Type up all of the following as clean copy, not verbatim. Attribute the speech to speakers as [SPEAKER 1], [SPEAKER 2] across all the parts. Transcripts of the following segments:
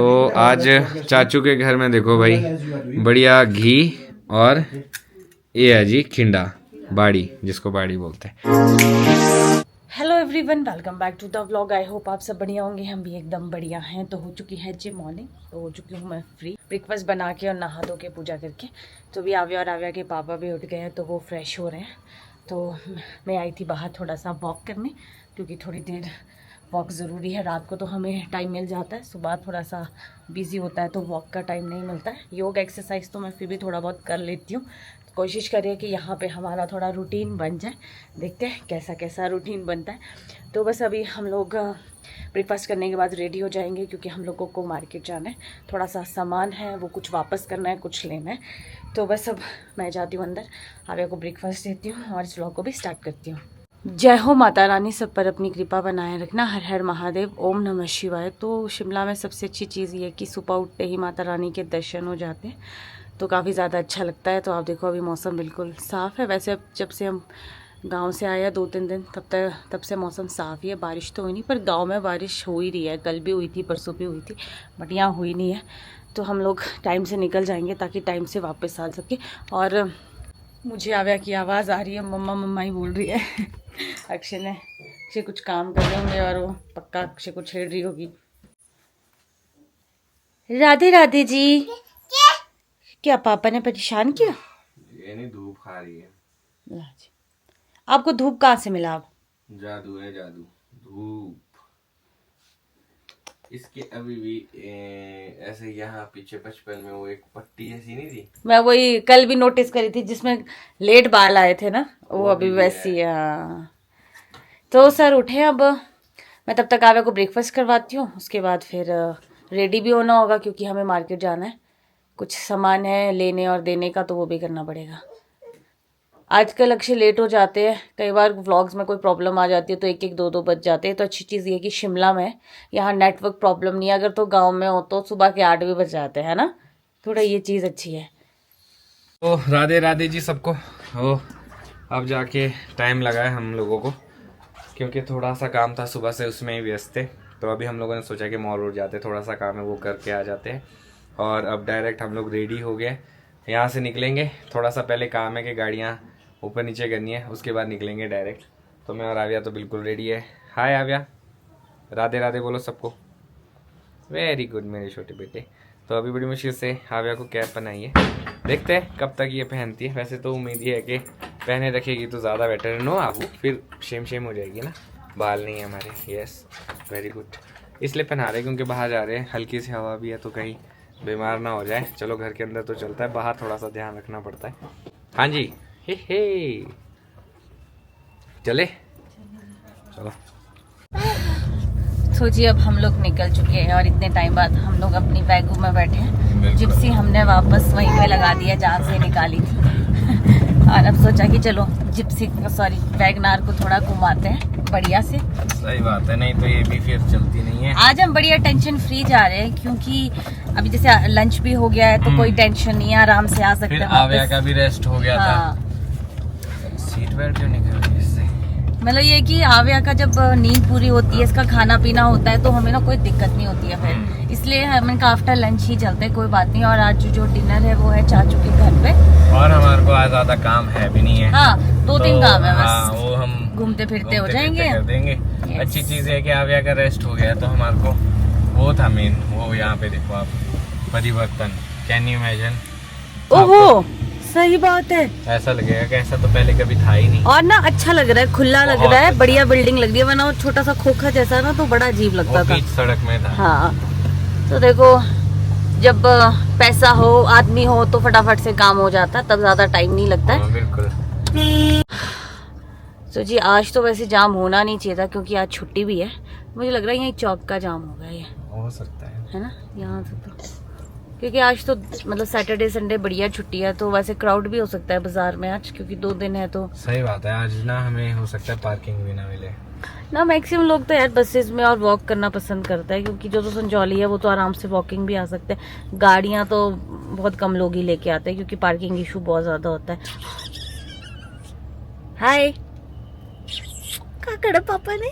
[SPEAKER 1] तो आज चाचू के घर में देखो भाई बढ़िया घी और ये है जी खिंडा बाड़ी, जिसको बाड़ी बोलते हैं।
[SPEAKER 2] Hello everyone, welcome back to the vlog. I hope आप सब बढ़िया होंगे, हम भी एकदम बढ़िया हैं। तो हो चुकी है जी मॉर्निंग, तो हो चुकी हूँ मैं फ्री, ब्रेकफास्ट बना के और नहा धो के पूजा करके। तो भी आव्या और आव्या के पापा भी उठ गए हैं, तो वो फ्रेश हो रहे हैं। तो मैं आई थी बाहर थोड़ा सा वॉक करने, क्योंकि थोड़ी देर वॉक ज़रूरी है। रात को तो हमें टाइम मिल जाता है, सुबह थोड़ा सा बिजी होता है तो वॉक का टाइम नहीं मिलता है। योग एक्सरसाइज तो मैं फिर भी थोड़ा बहुत कर लेती हूँ। कोशिश करिए कि यहाँ पे हमारा थोड़ा रूटीन बन जाए, देखते हैं कैसा कैसा रूटीन बनता है। तो बस अभी हम लोग ब्रेकफास्ट करने के बाद रेडी हो जाएंगे, क्योंकि हम लोगों को मार्केट जाना है। थोड़ा सा सामान है, वो कुछ वापस करना है, कुछ लेना है। तो बस अब मैं जाती हूँ अंदर, आव्या को ब्रेकफास्ट देती हूँ और इस व्लॉग को भी स्टार्ट करती हूँ। जय हो माता रानी, सब पर अपनी कृपा बनाए रखना। हर हर महादेव, ओम नमः शिवाय। तो शिमला में सबसे अच्छी चीज़ ये है कि सुबह उठते ही माता रानी के दर्शन हो जाते हैं, तो काफ़ी ज़्यादा अच्छा लगता है। तो आप देखो अभी मौसम बिल्कुल साफ़ है। वैसे अब जब से हम गांव से आया 2-3 दिन तब से मौसम साफ़ ही है। बारिश तो हुई नहीं, पर गांव में बारिश हो ही रही है। कल भी हुई थी, परसों भी हुई थी, बट यहाँ हुई नहीं है। तो हम लोग टाइम से निकल जाएंगे ताकि टाइम से वापस आ सके। और मुझे आव्या की आवाज़ आ रही है, मम्मा मम्मा ही बोल रही है। अक्षय कुछ काम कर रहे होंगे और वो पक्का अक्षय को छेड़ रही होगी। राधे राधे जी। क्या पापा ने परेशान किया?
[SPEAKER 1] ये नहीं, धूप खा रही है।
[SPEAKER 2] आपको धूप कहाँ से मिला? अब
[SPEAKER 1] जादू है, जादू धूप। इसके अभी भी ऐसे यहाँ पीछे बचपन में वो एक पट्टी ऐसी नहीं थी,
[SPEAKER 2] मैं वही कल भी नोटिस करी थी, जिसमें लेट बाल आए थे ना, वो अभी वैसी है। तो सर उठे, अब मैं तब तक आव्या को ब्रेकफास्ट करवाती हूँ। उसके बाद फिर रेडी भी होना होगा, क्योंकि हमें मार्केट जाना है। कुछ सामान है लेने और देने का, तो वो भी करना पड़ेगा। आजकल अक्षय लेट हो जाते हैं, कई बार व्लॉग्स में कोई प्रॉब्लम आ जाती है तो 1-1, 2-2 बज जाते हैं। तो अच्छी चीज़ ये कि शिमला में यहाँ नेटवर्क प्रॉब्लम नहीं है। अगर तो गांव में हो तो सुबह के 8 भी बज जाते हैं ना, थोड़ा ये चीज़ अच्छी है।
[SPEAKER 1] तो राधे राधे जी सबको। हो अब जाके टाइम लगा है हम लोगों को, क्योंकि थोड़ा सा काम था सुबह से, उसमें ही व्यस्त थे। तो अभी हम लोगों ने सोचा कि मॉल रोड जाते, थोड़ा सा काम है वो करके आ जाते हैं। और अब डायरेक्ट हम लोग रेडी हो गए, यहाँ से निकलेंगे। थोड़ा सा पहले काम है कि गाड़ियाँ ऊपर नीचे करनी है, उसके बाद निकलेंगे डायरेक्ट। तो मैं और आव्या तो बिल्कुल रेडी है। हाय आव्या, राधे राधे बोलो सबको। वेरी गुड मेरे छोटे बेटे। तो अभी बड़ी मुश्किल से आव्या को कैप पहनाई है, देखते हैं कब तक ये पहनती है। वैसे तो उम्मीद ही है कि पहने रखेगी तो ज़्यादा बेटर है। नो आबू, फिर शेम हो जाएगी ना, बाल नहीं है हमारे। यस वेरी गुड, इसलिए पहना रहे क्योंकि बाहर जा रहे हैं, हल्की सी हवा भी है तो कहीं बीमार ना हो जाए। चलो घर के अंदर तो चलता है, बाहर थोड़ा सा ध्यान रखना पड़ता है। हाँ जी, हे चले चलो।
[SPEAKER 2] तो जी अब हम लोग निकल चुके हैं, और इतने टाइम बाद हम लोग अपनी वैगू में बैठे हैं। जिप्सी हमने वापस वहीं पे लगा दिया जहाँ से निकाली थी। और अब सोचा कि चलो वैगनार को थोड़ा घुमाते हैं बढ़िया से।
[SPEAKER 1] सही बात है, नहीं तो ये भी फिर चलती नहीं है।
[SPEAKER 2] आज हम बढ़िया टेंशन फ्री जा रहे हैं, क्योंकि अभी जैसे लंच भी हो गया है तो कोई टेंशन नहीं है, आराम से आ सकते हैं।
[SPEAKER 1] आव्या का भी रेस्ट हो गया था। सीट बेल्ट क्यों नहीं कर रही इससे?
[SPEAKER 2] मतलब ये कि आव्या का जब नींद पूरी होती है, इसका खाना पीना होता है, तो हमें ना कोई दिक्कत नहीं होती है फिर। इसलिए हमने कहा आफ्टर लंच ही चलते हैं, कोई बात नहीं। और आज जो डिनर है वो है चाचू के घर पे,
[SPEAKER 1] और हमारे को आज ज्यादा काम है भी नहीं है।
[SPEAKER 2] हाँ 2-3 काम है बस।
[SPEAKER 1] हाँ, वो हम
[SPEAKER 2] घूमते फिरते हो जाएंगे,
[SPEAKER 1] कर देंगे।
[SPEAKER 2] Yes.
[SPEAKER 1] अच्छी चीज है कि आव्या का रेस्ट हो गया, तो हमारे को वो था मेन। वो यहाँ पे देखो आप, परिवर्तन, कैन यू इमेजिन?
[SPEAKER 2] ओहो सही बात है।
[SPEAKER 1] ऐसा लगेगा कि ऐसा तो पहले कभी था ही नहीं।
[SPEAKER 2] और ना अच्छा लग रहा है, खुला लग रहा है, बढ़िया बिल्डिंग लग रही है। वरना वो छोटा सा खोखा जैसा ना, तो बड़ा अजीब लगता था।
[SPEAKER 1] बीच सड़क में था।
[SPEAKER 2] हाँ तो देखो, जब पैसा हो, आदमी हो, तो फटाफट से काम हो जाता है, तब ज्यादा टाइम नहीं लगता है।
[SPEAKER 1] बिल्कुल।
[SPEAKER 2] तो जी आज तो वैसे जाम होना नहीं चाहिए था, क्योंकि आज छुट्टी भी है। मुझे लग रहा है यही चौक का जाम होगा, ये
[SPEAKER 1] हो सकता
[SPEAKER 2] है ना यहाँ से। तो क्योंकि आज तो मतलब सैटरडे संडे बढ़िया छुट्टी है, तो वैसे क्राउड भी हो सकता है बाजार में आज, क्योंकि 2 दिन है। तो
[SPEAKER 1] सही बात है, आज ना हमें हो सकता है पार्किंग भी ना मिले
[SPEAKER 2] ना। मैक्सिमम लोग तो यार बसेस में और वॉक करना पसंद करता है, क्योंकि जो तो संजौली है वो तो आराम से वॉकिंग भी आ सकते हैं। गाड़ियां तो बहुत कम लोग ही लेके आते हैं, क्योंकि पार्किंग इशू बहुत ज्यादा होता है। हाय, क्या करा पापा ने?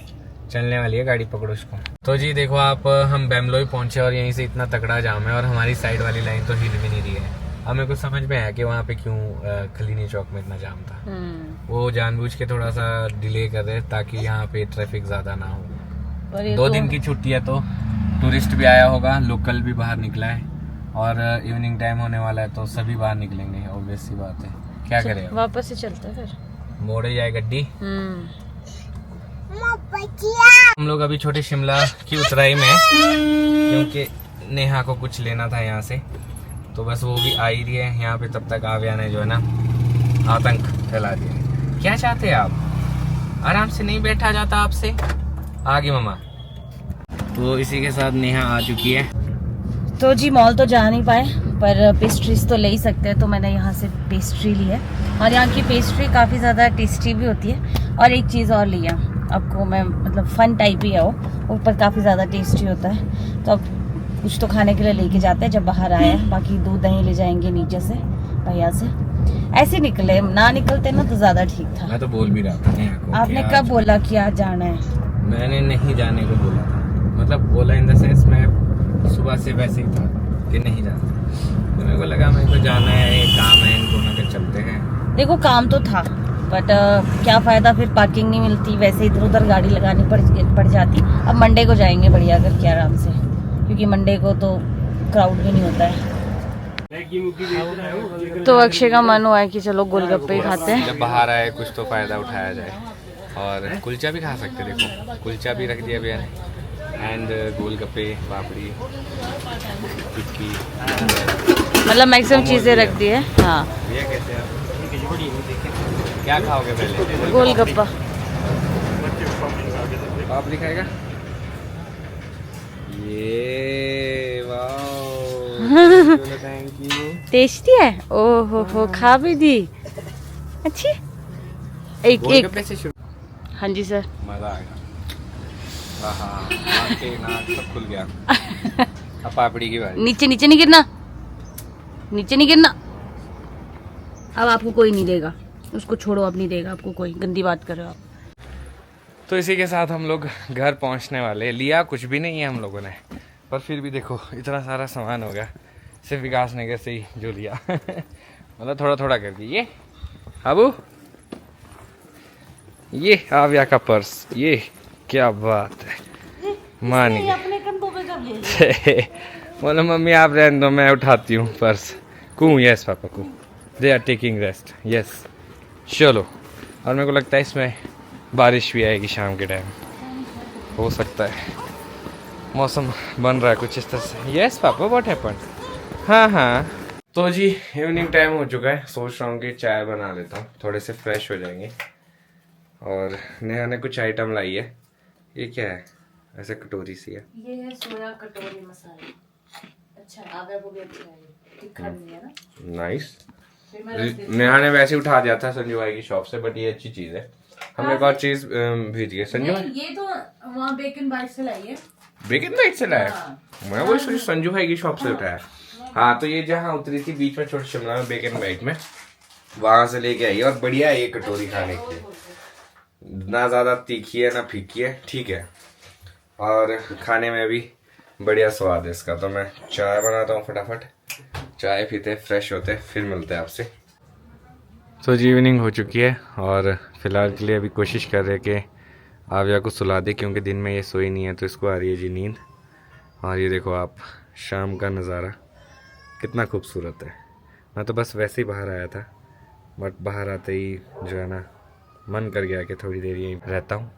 [SPEAKER 1] चलने वाली है गाड़ी, पकड़ो उसको। तो जी देखो आप, हम बेमलोई पहुंचे और यहीं से इतना तगड़ा जाम है और हमारी साइड वाली लाइन तो हिल भी नहीं रही है। हमें कुछ समझ में आया कि वहाँ पे क्यों खलीनी चौक में इतना जाम था। वो जानबूझ के थोड़ा सा डिले कर रहे ताकि यहाँ पे ट्रैफिक ज्यादा ना हो।
[SPEAKER 2] पर ये
[SPEAKER 1] 2 दिन की छुट्टी है तो टूरिस्ट भी आया होगा, लोकल भी बाहर निकला है और इवनिंग टाइम होने वाला है तो सभी बाहर निकलेंगे, ऑब्वियस सी बात है। क्या करें अब?
[SPEAKER 2] वापस से चलते हैं फिर।
[SPEAKER 1] मोड़े जाए गड्डी। हम लोग अभी छोटे शिमला की उतराई में हैं, क्योंकि नेहा को कुछ लेना था यहाँ से, तो बस वो भी आ ही रही है यहाँ पे। तब तक आव्या ने जो है ना आतंक फैला दिया। क्या चाहते हैं आप? आराम से नहीं बैठा जाता आपसे? आगे मम्मा। तो इसी के साथ नेहा आ चुकी है।
[SPEAKER 2] तो जी मॉल तो जा नहीं पाए पर पेस्ट्रीज तो ले ही सकते हैं, तो मैंने यहाँ से पेस्ट्री ली है और यहाँ की पेस्ट्री काफ़ी ज़्यादा टेस्टी भी होती है। और एक चीज़ और लिया आपको मैं, मतलब फन टाइप ही है वो, ऊपर काफ़ी ज़्यादा टेस्टी होता है। तो अब कुछ तो खाने के लिए लेके जाते हैं जब बाहर आए हैं। बाकी दूध दही ले जाएंगे नीचे से भैया से। ऐसे निकले ना, निकलते ना तो ज़्यादा ठीक था।
[SPEAKER 1] मैं तो बोल भी रहा था नेहा को।
[SPEAKER 2] आपने कब बोला कि आज जाना है?
[SPEAKER 1] मैंने नहीं जाने को बोला था, मतलब बोला इन द सेंस मैं सुबह से वैसे ही था कि नहीं जाना, तो मेरे को लगा मेरे को जाना है, काम है, इनको ना के चलते हैं।
[SPEAKER 2] देखो काम तो था बट क्या फ़ायदा, फिर पार्किंग नहीं मिलती, वैसे इधर उधर गाड़ी लगानी पड़ जाती। अब मंडे को जाएंगे बढ़िया करके आराम से, क्योंकि मंडे को तो क्राउड भी नहीं होता है। तो अक्षय का मन हुआ है कि चलो गोलगप्पे ही खाते हैं।
[SPEAKER 1] जब बाहर आए कुछ तो फायदा उठाया जाए, और कुलचा भी खा सकते, देखो कुलचा भी रख दिया भैया ने, एंड गोलगप्पे, पापड़ी, टिक्की,
[SPEAKER 2] मतलब मैक्सिमम चीज़ें रख दी है। हाँ
[SPEAKER 1] भैया कैसे आप? क्या खाओगे पहले?
[SPEAKER 2] गोलगप्पा।
[SPEAKER 1] पापड़ी खाएगा? ये थैंक यू।
[SPEAKER 2] टेस्टी है। ओहो हो, खा भी दी। अच्छी। एक
[SPEAKER 1] गोलगप्पे से शुरू।
[SPEAKER 2] हाँ जी सर।
[SPEAKER 1] मजा आ गया। नाक सब खुल गया। अब पापड़ी की बारी।
[SPEAKER 2] नीचे नीचे नहीं गिरना, नीचे नहीं गिरना। अब आपको कोई नहीं देगा, उसको छोड़ो, अब नहीं देगा आपको कोई। गंदी बात कर रहे हो आप।
[SPEAKER 1] तो इसी के साथ हम लोग घर पहुंचने वाले। लिया कुछ भी नहीं है हम लोगों ने, पर फिर भी देखो इतना सारा सामान हो गया सिर्फ विकास नगर से ही जो लिया। मतलब थोड़ा थोड़ा करके। ये अबू, ये आव्या का पर्स, ये क्या बात है, मान गए।
[SPEAKER 2] अपने कंधों पे कब ले
[SPEAKER 1] बोलो मम्मी आप रहने दो, मैं उठाती हूँ पर्स। कू यस पापा कू, they are taking rest, yes चलो। और मेरे को लगता है इसमें बारिश भी आएगी शाम के टाइम, हो सकता है, मौसम बन रहा है कुछ इस तरह से। Yes papa what happened? हाँ हाँ। तो जी इवनिंग टाइम हो चुका है, सोच रहा हूँ कि चाय बना लेता हूँ, थोड़े से फ्रेश हो जाएंगे। और नेहा ने कुछ आइटम लाई है। ये क्या है? ऐसे कटोरी सी है।
[SPEAKER 2] ये है सोया कटोरी मसाला। अच्छा, आगे को भी अच्छा है, तीखा नहीं है ना।
[SPEAKER 1] नाइस। नेहा ने वैसे उठा दिया था संजू भाई की शॉप से, बट ये अच्छी चीज है। हमने एक और चीज भेजी है संजू भाई।
[SPEAKER 2] ये तो वहाँ बेकन बाइट से लाई है।
[SPEAKER 1] बेकन बाइट से लाया? मैं वही सोची संजू भाई की शॉप से उठाया। हाँ, तो ये जहाँ उतरी थी बीच में छोटे शिमला में बेकन बाइट में, वहां से लेके आई। और बढ़िया है ये कटोरी खाने के लिए, ना ज्यादा तीखी है ना फीकी है, ठीक है, और खाने में भी बढ़िया स्वाद है इसका। तो मैं चाय बनाता हूँ फटाफट, चाय पीते फ्रेश होते, फिर मिलते हैं आपसे। तो जी इवनिंग हो चुकी है और फिलहाल के लिए अभी कोशिश कर रहे कि आव्या को सुला दे, क्योंकि दिन में ये सोई नहीं है तो इसको आ रही है जी नींद। और ये देखो आप, शाम का नज़ारा कितना खूबसूरत है। मैं तो बस वैसे ही बाहर आया था, बट बाहर आते ही जो है ना मन कर गया कि थोड़ी देर यहीं रहता हूँ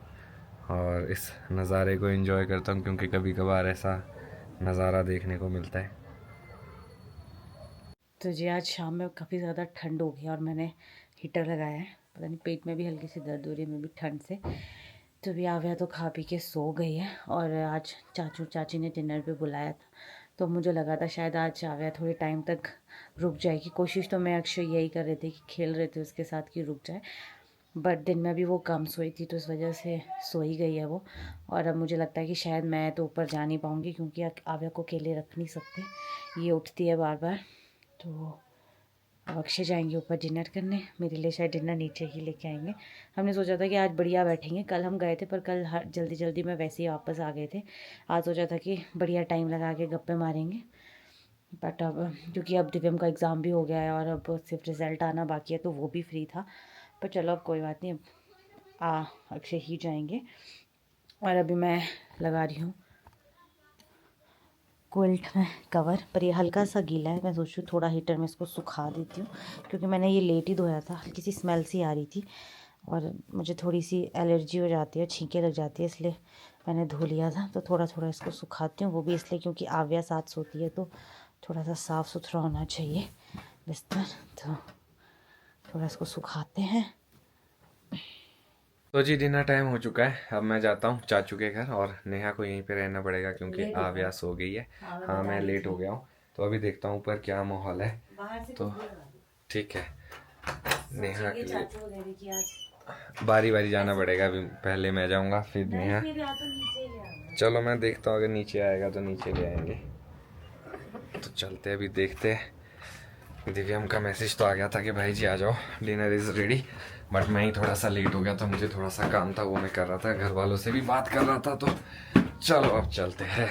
[SPEAKER 1] और इस नज़ारे को एंजॉय करता हूँ, क्योंकि कभी कभार ऐसा नज़ारा देखने को मिलता है।
[SPEAKER 2] तो जी आज शाम में काफ़ी ज़्यादा ठंड हो गई और मैंने हीटर लगाया है। पता नहीं पेट में भी हल्की सी दर्द हो रही है, मैं भी ठंड से। तो भी आव्या तो खा पी के सो गई है। और आज चाचू चाची ने डिनर पे बुलाया था, तो मुझे लगा था शायद आज आव्या थोड़े टाइम तक रुक जाएगी। कोशिश तो मैं अक्षय यही कर रहे थे कि खेल रहे थे उसके साथ कि रुक जाए, बट दिन में भी वो कम सोई थी तो इस वजह से सो ही गई है वो। और अब मुझे लगता है कि शायद मैं तो ऊपर जा नहीं पाऊँगी, क्योंकि आव्या को अकेले रख नहीं सकते, ये उठती है बार बार। तो अब अक्षय जाएंगे ऊपर डिनर करने, मेरे लिए शायद डिनर नीचे ही लेके आएंगे। हमने सोचा था कि आज बढ़िया बैठेंगे, कल हम गए थे पर कल जल्दी जल्दी में वैसे ही वापस आ गए थे। आज सोचा था कि बढ़िया टाइम लगा के गप्पे मारेंगे, बट अब क्योंकि अब दिव्यम का एग्ज़ाम भी हो गया है और अब सिर्फ रिज़ल्ट आना बाकी है तो वो भी फ्री था। पर चलो अब कोई बात नहीं, अब अक्षय ही जाएंगे। और अभी मैं लगा रही हूँ क्विल्ट में कवर, पर ये हल्का सा गीला है। मैं सोच रही हूँ थोड़ा हीटर में इसको सुखा देती हूँ, क्योंकि मैंने ये लेट ही धोया था, हल्की सी स्मेल सी आ रही थी और मुझे थोड़ी सी एलर्जी हो जाती है, छींकें लग जाती है, इसलिए मैंने धो लिया था। तो थोड़ा थोड़ा इसको सुखाती हूँ, वो भी इसलिए क्योंकि आव्या साथ सोती है तो थोड़ा सा साफ़ सुथरा होना चाहिए बिस्तर। तो थोड़ा इसको सुखाते हैं।
[SPEAKER 1] तो जी डिनर टाइम हो चुका है, अब मैं जाता हूँ चाचू के घर और नेहा को यहीं पे रहना पड़ेगा क्योंकि आव्यास हो गई है। हाँ मैं लेट हो गया हूँ, तो अभी देखता हूँ ऊपर क्या माहौल है। तो ठीक है, नेहा के लिए बारी बारी जाना पड़ेगा, अभी पहले मैं जाऊँगा फिर नेहा। चलो मैं देखता हूँ, अगर नीचे आएगा तो नीचे ले आएंगे। तो चलते अभी देखते हैं। दिव्यम का मैसेज तो आ गया था कि भाई जी आ जाओ, डिनर इज़ रेडी, बट मैं ही थोड़ा सा लेट हो गया था, मुझे थोड़ा सा काम था वो मैं कर रहा था, घर वालों से भी बात कर रहा था। तो चलो अब चलते हैं।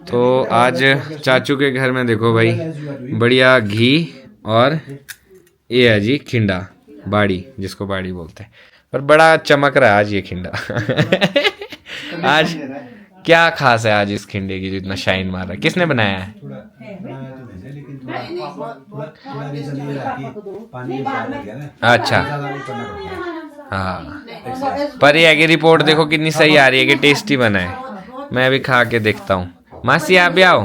[SPEAKER 1] तो आज चाचू के घर में देखो भाई, बढ़िया घी और ये है जी खिंडा, बाड़ी जिसको बाड़ी बोलते हैं, पर बड़ा चमक रहा है आज ये खिंडा। आज क्या खास है आज इस खिंडे की जो इतना शाइन मार रहा है? किसने बनाया है? अच्छा हाँ, पर ये है कि रिपोर्ट देखो कितनी सही आ रही है कि टेस्टी बना है। मैं अभी खा के देखता हूँ। मासी आप भी आओ।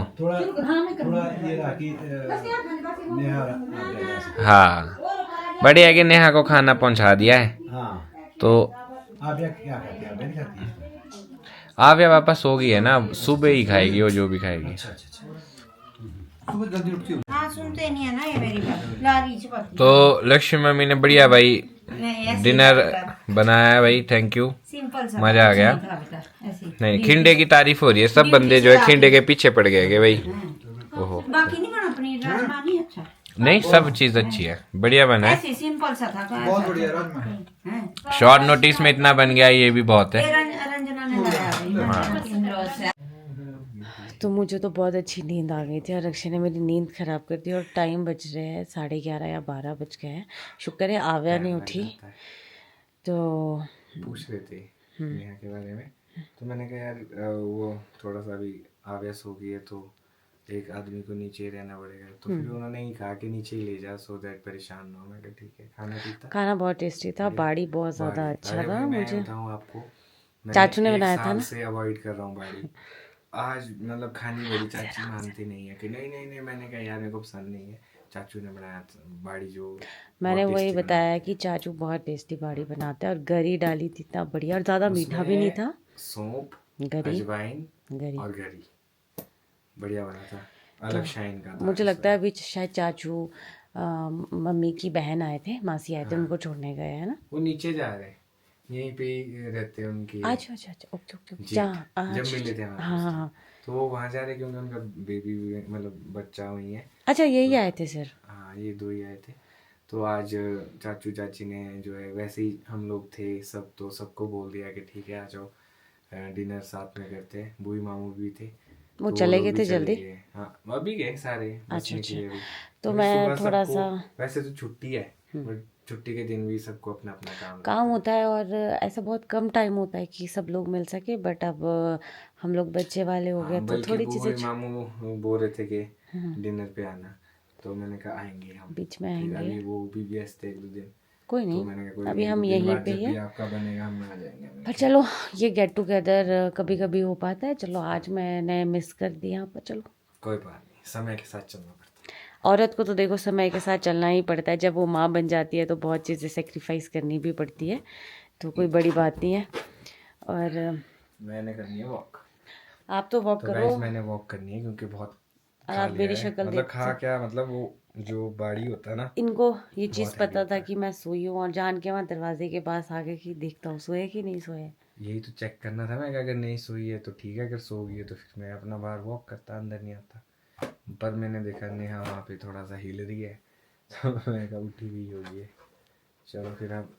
[SPEAKER 1] हाँ बढ़िया है कि नेहा को खाना पहुंचा दिया है। तो आव्या वापस हो गई है ना, सुबह ही खाएगी वो जो भी खाएगी। सुनते नहीं है ना ये मेरी बात। तो लक्ष्मी मम्मी ने बढ़िया भाई डिनर बनाया है भाई, थैंक यू, मजा आ गया। नहीं खिंडे की तारीफ हो रही है, सब बंदे जो है खिंडे के पीछे पड़ गए भाई। ओहो नहीं सब चीज अच्छी है, बढ़िया बना है,
[SPEAKER 3] सिंपल सा था,
[SPEAKER 1] बहुत बढ़िया राजमा। शॉर्ट नोटिस में इतना बन गया, ये भी बहुत है।
[SPEAKER 2] तो मुझे तो बहुत अच्छी नींद आ गई थी और अक्षय ने मेरी नींद ख़राब कर दी। और टाइम बज रहे हैं 11:30 या 12 बज गए हैं। शुक्र है आव्या नहीं उठी। तो
[SPEAKER 1] पूछ रहे थे नेहा के बारे में, तो मैंने कहा यार वो थोड़ा सा भी आव्या सो गई है तो एक आदमी को नीचे रहना पड़ेगा, तो फिर उन्होंने ही कहा कि नीचे ही ले जा सो दैट परेशान ना हो। मैं कहा ठीक है। खाना ठीक था,
[SPEAKER 2] खाना बहुत टेस्टी था, बाड़ी बहुत ज़्यादा अच्छा था। मुझे
[SPEAKER 1] बताऊँ आपको,
[SPEAKER 2] चाचू ने बनाया था ना,
[SPEAKER 1] से अवॉइड कर रहा हूँ बाड़ी। आज मतलब खानी बड़ी, चाची मानती नहीं है कि नहीं नहीं नहीं, मैंने कहा यार मेरे को पसंद नहीं है। चाचू ने बनाया बाड़ी जो
[SPEAKER 2] मैंने वही बताया कि चाचू बहुत टेस्टी बाड़ी बनाते हैं और गरी डाली थी, इतना बढ़िया और ज़्यादा मीठा भी नहीं था।
[SPEAKER 1] सौंफ,
[SPEAKER 2] गरी,
[SPEAKER 1] अजवाइन और गरी बढ़िया बना था, अलग शाइन का था।
[SPEAKER 2] मुझे लगता है अभी शायद चाचू मम्मी की बहन आए थे, मासी आए थे, उनको छोड़ने गए हैं ना।
[SPEAKER 1] वो नीचे जा रहे हैं, यहीं पे रहते हैं उनकी।
[SPEAKER 2] अच्छा अच्छा अच्छा, ओके ओके,
[SPEAKER 1] जब मिले थे
[SPEAKER 2] हाँ,
[SPEAKER 1] तो वो वहाँ जा रहे क्योंकि उनका बेबी मतलब बच्चा वहीं है।
[SPEAKER 2] अच्छा यही आए थे सर?
[SPEAKER 1] हाँ ये दो ही आए थे। तो आज चाचू चाची ने जो है, वैसे ही हम लोग थे सब, तो सबको बोल दिया कि ठीक है आ जाओ डिनर साथ में करते हैं। बुई मामू भी थे,
[SPEAKER 2] वो
[SPEAKER 1] तो
[SPEAKER 2] चले गए थे जल्दी।
[SPEAKER 1] हाँ अभी गए सारे।
[SPEAKER 2] अच्छा अच्छा, तो
[SPEAKER 1] तो
[SPEAKER 2] मैं थोड़ा सा,
[SPEAKER 1] वैसे तो छुट्टी है बट छुट्टी के दिन भी सबको अपना अपना
[SPEAKER 2] काम होता है और ऐसा बहुत कम टाइम होता है कि सब लोग मिल सके। बट अब हम लोग बच्चे वाले हो गए तो थोड़ी चीज़ें
[SPEAKER 1] मामू बोल रहे थे कि डिनर पे आना, तो मैंने कहा आएंगे हम,
[SPEAKER 2] बीच में आएंगे,
[SPEAKER 1] वो भी व्यस्त है एक दो दिन,
[SPEAKER 2] कोई नहीं,
[SPEAKER 1] तो मैंने कहा कोई
[SPEAKER 2] अभी हम यहीं पे ही है।
[SPEAKER 1] आपका बनेगा हम आ जाएंगे।
[SPEAKER 2] पर चलो ये गेट टुगेदर कभी कभी हो पाता है। चलो आज मैंने मिस कर दिया, पर चलो
[SPEAKER 1] कोई बात नहीं, समय के साथ चलना पड़ता है।
[SPEAKER 2] औरत को तो देखो समय के साथ चलना ही पड़ता है। जब वो माँ बन जाती है तो बहुत चीज़ें सेक्रीफाइस करनी भी पड़ती है, तो कोई बड़ी बात नहीं है। और
[SPEAKER 1] मैंने करनी है वॉक।
[SPEAKER 2] आप तो वॉक करो,
[SPEAKER 1] मैंने वॉक करनी है क्योंकि बहुत
[SPEAKER 2] आप मेरी शक्ल
[SPEAKER 1] मतलब खा क्या, मतलब वो जो बाड़ी होता है ना,
[SPEAKER 2] इनको ये चीज़ पता था कि मैं सोई हूँ और जान के वहाँ दरवाजे के पास आके कि देखता हूँ सोए कि नहीं सोए।
[SPEAKER 1] यही तो चेक करना था मैं, अगर नहीं सोई है तो ठीक है, अगर सो गई है तो फिर मैं अपना बाहर वॉक करता, अंदर नहीं आता। पर मैंने देखा नेहा वहाँ पे थोड़ा सा हिल रही है, तो मैं कहा उठी हुई होगी। चलो फिर हम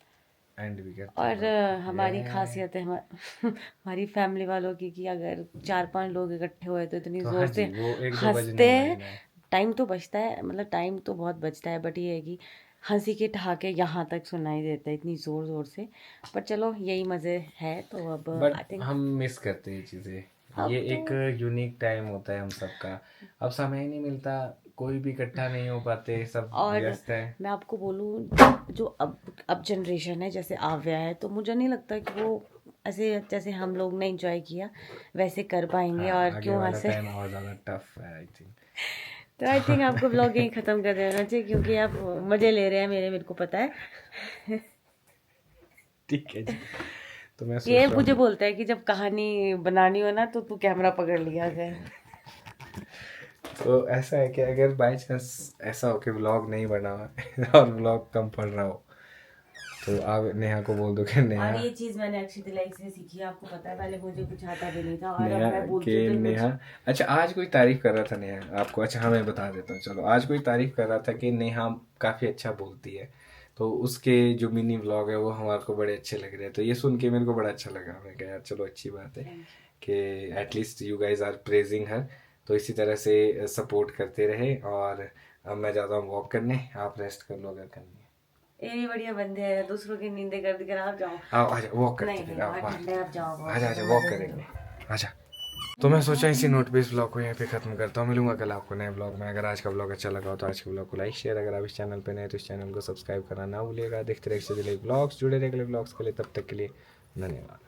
[SPEAKER 1] एंड भी करते
[SPEAKER 2] और
[SPEAKER 1] हैं।
[SPEAKER 2] हमारी खासियत है हमारी फैमिली वालों की कि अगर 4-5 लोग इकट्ठे हुए तो इतनी
[SPEAKER 1] तो
[SPEAKER 2] जोर
[SPEAKER 1] हाँ
[SPEAKER 2] से
[SPEAKER 1] जी, वो 1-2 बजने
[SPEAKER 2] हंसते
[SPEAKER 1] वाले
[SPEAKER 2] हैं।
[SPEAKER 1] हैं।
[SPEAKER 2] टाइम तो बचता है, मतलब टाइम तो बहुत बचता है, बट ये है कि हंसी के ठहाके यहाँ तक सुनाई देते हैं इतनी जोर जोर से। पर चलो यही मज़े है, तो अब
[SPEAKER 1] बट
[SPEAKER 2] आई थिंक
[SPEAKER 1] हम मिस करते हैं ये चीज़ें।
[SPEAKER 2] अब
[SPEAKER 1] ये
[SPEAKER 2] तो
[SPEAKER 1] एक यूनिक टाइम होता है हम सबका। अब समय ही नहीं मिलता, कोई भी इकट्ठा नहीं हो पाते, सब
[SPEAKER 2] और
[SPEAKER 1] व्यस्त है।
[SPEAKER 2] मैं आपको बोलूँ, जो अब जनरेशन है जैसे आव्या है, तो मुझे नहीं लगता कि वो ऐसे जैसे हम लोग ने एंजॉय किया वैसे कर पाएंगे।
[SPEAKER 1] हाँ,
[SPEAKER 2] और
[SPEAKER 1] आगे
[SPEAKER 2] क्यों
[SPEAKER 1] वाला
[SPEAKER 2] हंसे।
[SPEAKER 1] टाइम और ज़्यादा टफ है आई थिंक।
[SPEAKER 2] तो आई थिंक आपको ब्लॉग यहीं ख़त्म कर देना चाहिए, क्योंकि आप मज़े ले रहे हैं मेरे को पता है।
[SPEAKER 1] ठीक है जी। तो मैं
[SPEAKER 2] ये
[SPEAKER 1] सोच रहा
[SPEAKER 2] मुझे
[SPEAKER 1] हूँ,
[SPEAKER 2] बोलता है कि जब कहानी बनानी हो ना तो तू कैमरा पकड़ लिया कर।
[SPEAKER 1] तो ऐसा है कि अगर बाई चांस ऐसा हो कि व्लॉग नहीं बना है और व्लॉग कम पड़ रहा हो, तो आप नेहा को बोल दो कि
[SPEAKER 2] और
[SPEAKER 1] नेहा,
[SPEAKER 2] ये चीज़ मैंने अक्षय दिलाई से सीखी है, आपको पता है पहले मुझे कुछ आता भी नहीं था, और अब
[SPEAKER 1] नेहा
[SPEAKER 2] मैं बोलती
[SPEAKER 1] के
[SPEAKER 2] हूँ तो
[SPEAKER 1] नेहा,
[SPEAKER 2] कुछ।
[SPEAKER 1] अच्छा आज कोई तारीफ कर रहा था नेहा आपको। अच्छा हाँ, मैं बता देता हूँ। चलो, आज कोई तारीफ कर रहा था कि नेहा काफ़ी अच्छा बोलती है। तो उसके जो मिनी व्लॉग है वो हमारे को बड़े अच्छे लग रहे हैं। तो ये सुन के मेरे को बड़ा अच्छा लगा। मैं कहा यार चलो अच्छी बात है
[SPEAKER 2] थैंक
[SPEAKER 1] कि at least you guys are praising her. तो इसी तरह से सपोर्ट करते रहे। और अब मैं जाता हूँ वॉक करने, आप रेस्ट कर लो अगर करनी है।
[SPEAKER 2] यू। ये बढ़िया बंदे हैं, दूसरों की नींदें कर कर आप जाओ।
[SPEAKER 1] आओ आजा वॉक करते
[SPEAKER 2] नहीं
[SPEAKER 1] फिर,
[SPEAKER 2] नहीं,
[SPEAKER 1] आओ
[SPEAKER 2] वहाँ
[SPEAKER 1] बाहर।
[SPEAKER 2] ठंडे, आप जाओ वॉक
[SPEAKER 1] आजा आजा
[SPEAKER 2] करो,
[SPEAKER 1] वॉक
[SPEAKER 2] मजे से
[SPEAKER 1] करेंगे,
[SPEAKER 2] लो।
[SPEAKER 1] आजा। तो मैं सोचा इसी नोट पे इस ब्लॉग को यहीं पे खत्म करता हूँ। मिलूंगा कल आपको नए ब्लॉग में। अगर आज का ब्लॉग अच्छा लगा हो तो आज के ब्लॉग को लाइक शेयर, अगर आप इस चैनल पे नए तो इस चैनल को सब्सक्राइब करना ना भूलिएगा। देखते रहिए ब्लॉग्स, जुड़े रहे अगले ब्लॉग्स के लिए। तब तक के लिए धन्यवाद।